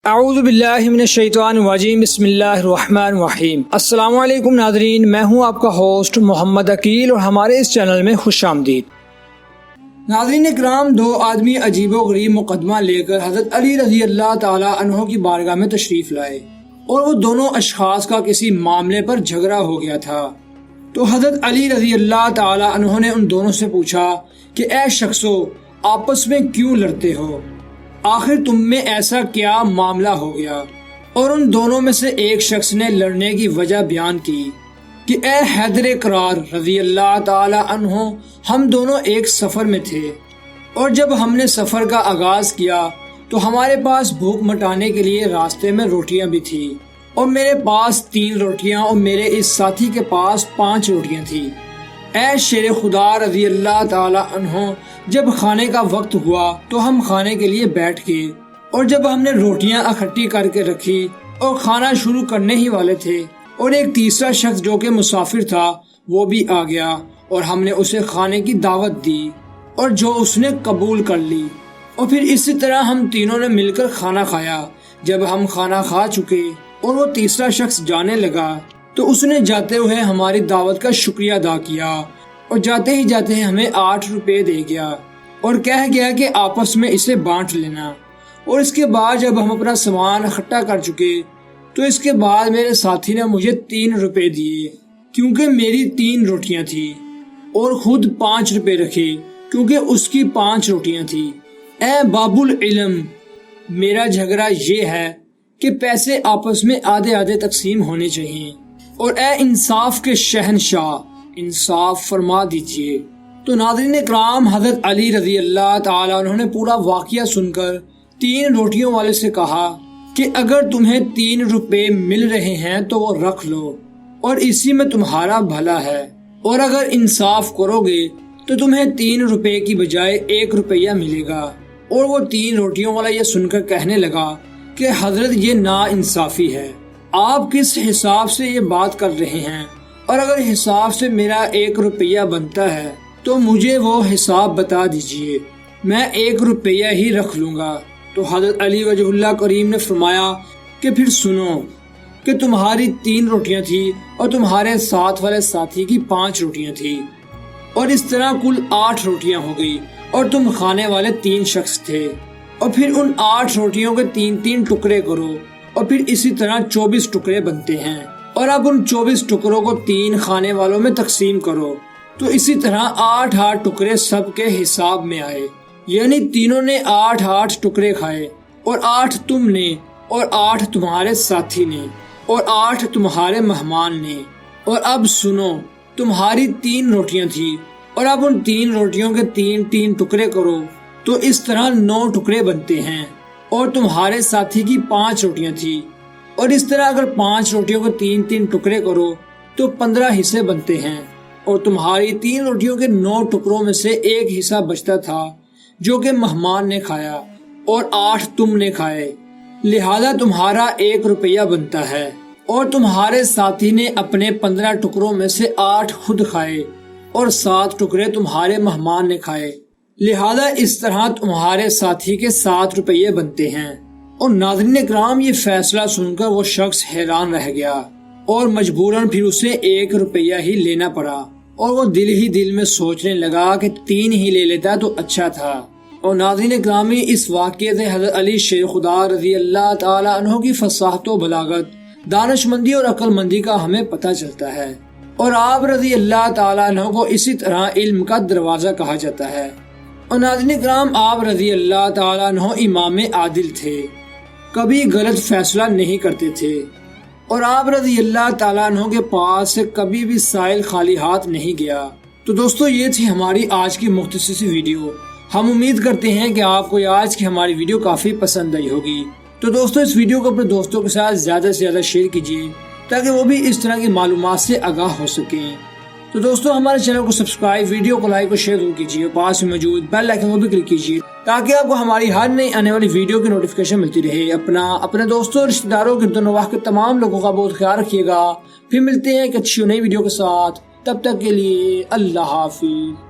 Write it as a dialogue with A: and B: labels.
A: اعوذ باللہ من الشیطان الرجیم، بسم اللہ الرحمن الرحیم۔ السلام علیکم ناظرین، میں ہوں آپ کا ہوسٹ محمد عقیل اور ہمارے اس چینل میں خوش آمدید۔ ناظرین اکرام، دو آدمی عجیب و غریب مقدمہ لے کر حضرت علی رضی اللہ تعالی عنہ کی بارگاہ میں تشریف لائے اور وہ دونوں اشخاص کا کسی معاملے پر جھگڑا ہو گیا تھا۔ تو حضرت علی رضی اللہ تعالی عنہ نے ان دونوں سے پوچھا کہ اے شخصو، آپس میں کیوں لڑتے ہو؟ آخر تم میں ایسا کیا معاملہ ہو گیا؟ اور ان دونوں میں سے ایک شخص نے لڑنے کی وجہ بیان کی کہ اے حیدر کرار رضی اللہ تعالی عنہ، ہم دونوں ایک سفر میں تھے اور جب ہم نے سفر کا آغاز کیا تو ہمارے پاس بھوک مٹانے کے لیے راستے میں روٹیاں بھی تھی، اور میرے پاس 3 روٹیاں اور میرے اس ساتھی کے پاس 5 روٹیاں تھی۔ اے شیر خدا رضی اللہ تعالی عنہ، جب کھانے کا وقت ہوا تو ہم کھانے کے لیے بیٹھ گئے، اور جب ہم نے روٹیاں اکٹھی کر کے رکھی اور کھانا شروع کرنے ہی والے تھے، اور ایک تیسرا شخص جو کہ مسافر تھا وہ بھی آ گیا اور ہم نے اسے کھانے کی دعوت دی اور جو اس نے قبول کر لی، اور پھر اسی طرح ہم تینوں نے مل کر کھانا کھایا۔ جب ہم کھانا کھا چکے اور وہ تیسرا شخص جانے لگا تو اس نے جاتے ہوئے ہماری دعوت کا شکریہ ادا کیا اور جاتے ہی جاتے ہمیں 8 روپے دے گیا اور کہہ گیا کہ آپس میں اسے بانٹ لینا۔ اور اس کے بعد جب ہم اپنا سامان اکٹھا کر چکے تو اس کے بعد میرے ساتھی نے مجھے 3 روپے دیے کیونکہ میری 3 روٹیاں تھیں، اور خود 5 روپے رکھے کیونکہ اس کی 5 روٹیاں تھیں۔ اے باب العلم، میرا جھگڑا یہ ہے کہ پیسے آپس میں آدھے آدھے تقسیم ہونے چاہیے، اور اے انصاف کے شہنشاہ، انصاف فرما دیجئے۔ تو ناظرین اکرام، حضرت علی رضی اللہ تعالیٰ عنہ نے پورا واقعہ سن کر 3 روٹیوں والے سے کہا کہ اگر تمہیں 3 روپے مل رہے ہیں تو وہ رکھ لو، اور اسی میں تمہارا بھلا ہے، اور اگر انصاف کرو گے تو تمہیں 3 روپے کی بجائے 1 روپیہ ملے گا۔ اور وہ 3 روٹیوں والا یہ سن کر کہنے لگا کہ حضرت یہ نا انصافی ہے، آپ کس حساب سے یہ بات کر رہے ہیں؟ اور اگر حساب سے میرا 1 روپیہ بنتا ہے تو مجھے وہ حساب بتا دیجئے، میں 1 روپیہ ہی رکھ لوں گا۔ تو حضرت علی وجہ اللہ کریم نے فرمایا کہ پھر سنو کہ تمہاری 3 روٹیاں تھیں اور تمہارے ساتھ والے ساتھی کی 5 روٹیاں تھیں، اور اس طرح کل 8 روٹیاں ہو گئی، اور تم کھانے والے 3 شخص تھے، اور پھر ان 8 روٹیوں کے 3 ٹکڑے کرو، اور پھر اسی طرح 24 ٹکڑے بنتے ہیں، اور اب ان 24 ٹکڑوں کو 3 کھانے والوں میں تقسیم کرو، تو اسی طرح 8 ٹکڑے سب کے حساب میں آئے، یعنی تینوں نے 8 ٹکڑے کھائے، اور 8 تم نے، اور 8 تمہارے ساتھی نے، اور 8 تمہارے مہمان نے۔ اور اب سنو، تمہاری 3 روٹیاں تھیں، اور اب ان 3 روٹیوں کے 3 ٹکڑے کرو، تو اس طرح 9 ٹکڑے بنتے ہیں، اور تمہارے ساتھی کی 5 روٹیاں تھیں، اور اس طرح اگر 5 روٹیوں کے 3 ٹکڑے کرو تو 15 حصے بنتے ہیں، اور تمہاری 3 روٹیوں کے 9 ٹکڑوں میں سے 1 حصہ بچتا تھا جو کہ مہمان نے کھایا، اور 8 تم نے کھائے، لہذا تمہارا 1 روپیہ بنتا ہے، اور تمہارے ساتھی نے اپنے 15 ٹکڑوں میں سے 8 خود کھائے، اور 7 ٹکڑے تمہارے مہمان نے کھائے، لہذا اس طرح تمہارے ساتھی کے 7 روپیے بنتے ہیں۔ اور ناظرین اکرام، یہ فیصلہ سن کر وہ شخص حیران رہ گیا اور مجبوراً پھر اسے 1 روپیہ ہی لینا پڑا، اور وہ دل ہی دل میں سوچنے لگا کہ 3 ہی لے لیتا تو اچھا تھا۔ اور ناظرین اکرامی، اس واقعے سے حضرت علی شیر خدا رضی اللہ تعالی عنہ کی فصاحت و بلاغت، دانش مندی اور عقل مندی کا ہمیں پتہ چلتا ہے، اور آپ رضی اللہ تعالی عنہ کو اسی طرح علم کا دروازہ کہا جاتا ہے۔ اور ناظرین اکرام، آپ رضی اللہ تعالی عنہ امام عادل تھے، کبھی غلط فیصلہ نہیں کرتے تھے، اور آپ رضی اللہ تعالیٰ عنہ کے پاس سے کبھی بھی سائل خالی ہاتھ نہیں گیا۔ تو دوستو، یہ تھی ہماری آج کی مختصر سی ویڈیو۔ ہم امید کرتے ہیں کہ آپ کو آج کی ہماری ویڈیو کافی پسند آئی ہوگی۔ تو دوستو، اس ویڈیو کو اپنے دوستوں کے ساتھ زیادہ سے زیادہ شیئر کیجیے تاکہ وہ بھی اس طرح کی معلومات سے آگاہ ہو سکیں۔ تو دوستو، ہمارے چینل کو سبسکرائب، ویڈیو کو لائک اور شیئر ضرور کیجیے، پاس میں موجود بیل آئیکن کو بھی کلک کیجیے تاکہ آپ کو ہماری ہر نئی آنے والی ویڈیو کی نوٹیفکیشن ملتی رہے۔ اپنے دوستوں اور رشتہ داروں، گرد و نواح کے تمام لوگوں کا بہت خیال رکھیے گا۔ پھر ملتے ہیں ایک اچھی نئی ویڈیو کے ساتھ، تب تک کے لیے اللہ حافظ۔